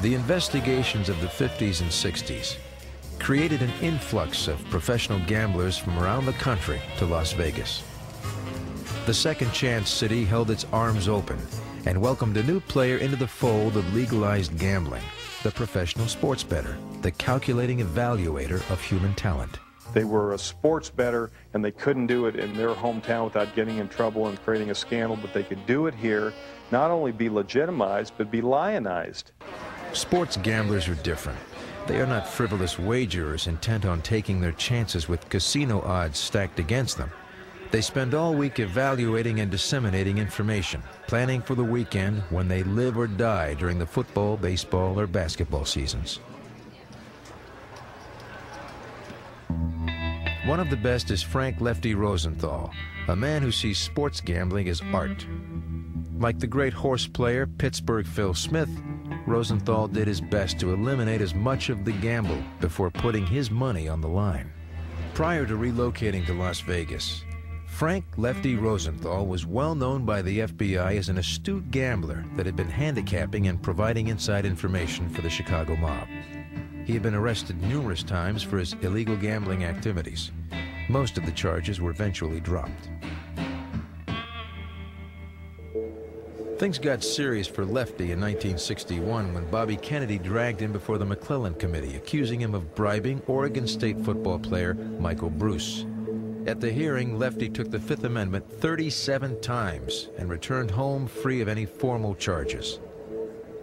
The investigations of the 50s and 60s created an influx of professional gamblers from around the country to Las Vegas. The Second Chance City held its arms open and welcomed a new player into the fold of legalized gambling, the professional sports bettor, the calculating evaluator of human talent. They were a sports bettor, and they couldn't do it in their hometown without getting in trouble and creating a scandal, but they could do it here, not only be legitimized, but be lionized. Sports gamblers are different. They are not frivolous wagerers intent on taking their chances with casino odds stacked against them. They spend all week evaluating and disseminating information, planning for the weekend when they live or die during the football, baseball, or basketball seasons. One of the best is Frank "Lefty" Rosenthal, a man who sees sports gambling as art. Like the great horse player Pittsburgh Phil Smith, Rosenthal did his best to eliminate as much of the gamble before putting his money on the line. Prior to relocating to Las Vegas, Frank "Lefty" Rosenthal was well known by the FBI as an astute gambler that had been handicapping and providing inside information for the Chicago mob. He had been arrested numerous times for his illegal gambling activities. Most of the charges were eventually dropped. Things got serious for Lefty in 1961 when Bobby Kennedy dragged him before the McClellan Committee, accusing him of bribing Oregon State football player Michael Bruce. At the hearing, Lefty took the Fifth Amendment 37 times and returned home free of any formal charges.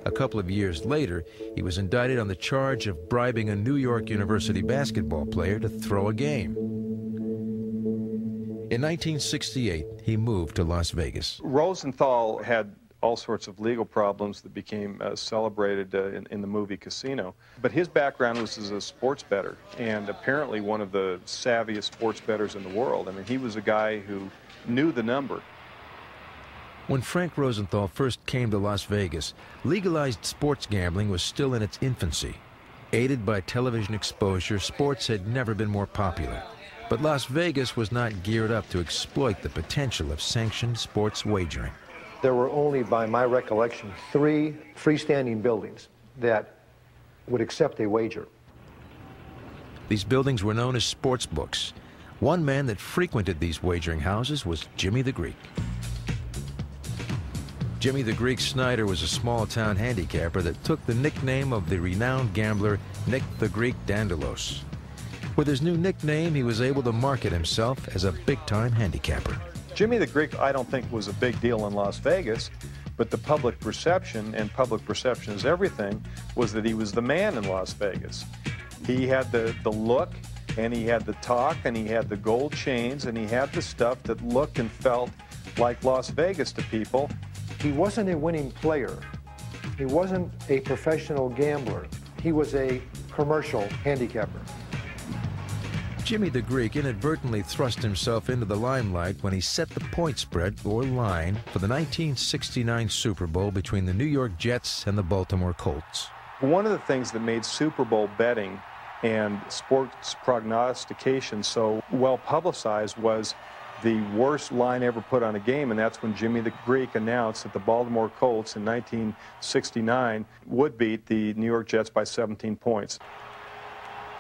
A couple of years later, he was indicted on the charge of bribing a New York University basketball player to throw a game. In 1968, he moved to Las Vegas. Rosenthal had all sorts of legal problems that became celebrated in the movie Casino. But his background was as a sports bettor, and apparently one of the savviest sports bettors in the world. I mean, he was a guy who knew the number. When Frank Rosenthal first came to Las Vegas, legalized sports gambling was still in its infancy. Aided by television exposure, sports had never been more popular. But Las Vegas was not geared up to exploit the potential of sanctioned sports wagering. There were only, by my recollection, 3 freestanding buildings that would accept a wager. These buildings were known as sports books. One man that frequented these wagering houses was Jimmy the Greek. Jimmy the Greek Snyder was a small-town handicapper that took the nickname of the renowned gambler Nick the Greek Dandalos. With his new nickname, he was able to market himself as a big-time handicapper. Jimmy the Greek, I don't think, was a big deal in Las Vegas, but the public perception, and public perception is everything, was that he was the man in Las Vegas. He had the look, and he had the talk, and he had the gold chains, and he had the stuff that looked and felt like Las Vegas to people. He wasn't a winning player. He wasn't a professional gambler. He was a commercial handicapper. Jimmy the Greek inadvertently thrust himself into the limelight when he set the point spread, or line, for the 1969 Super Bowl between the New York Jets and the Baltimore Colts. One of the things that made Super Bowl betting and sports prognostication so well publicized was the worst line ever put on a game, and that's when Jimmy the Greek announced that the Baltimore Colts in 1969 would beat the New York Jets by 17 points.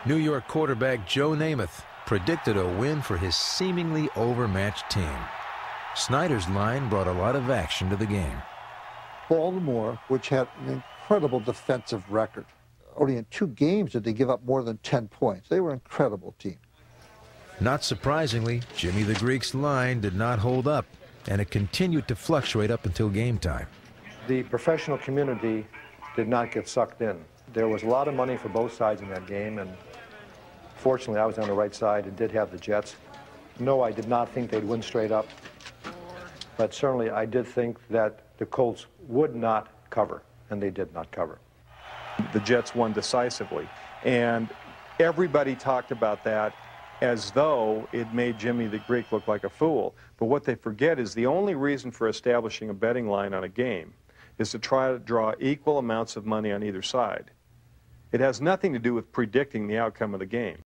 New York quarterback Joe Namath predicted a win for his seemingly overmatched team. Snyder's line brought a lot of action to the game. Baltimore, which had an incredible defensive record, only in 2 games did they give up more than 10 points. They were an incredible team. Not surprisingly, Jimmy the Greek's line did not hold up, and it continued to fluctuate up until game time. The professional community did not get sucked in. There was a lot of money for both sides in that game, and fortunately I was on the right side and did have the Jets. No, I did not think they'd win straight up, but certainly I did think that the Colts would not cover, and they did not cover. The Jets won decisively, and everybody talked about that as though it made Jimmy the Greek look like a fool. But what they forget is the only reason for establishing a betting line on a game is to try to draw equal amounts of money on either side. It has nothing to do with predicting the outcome of the game.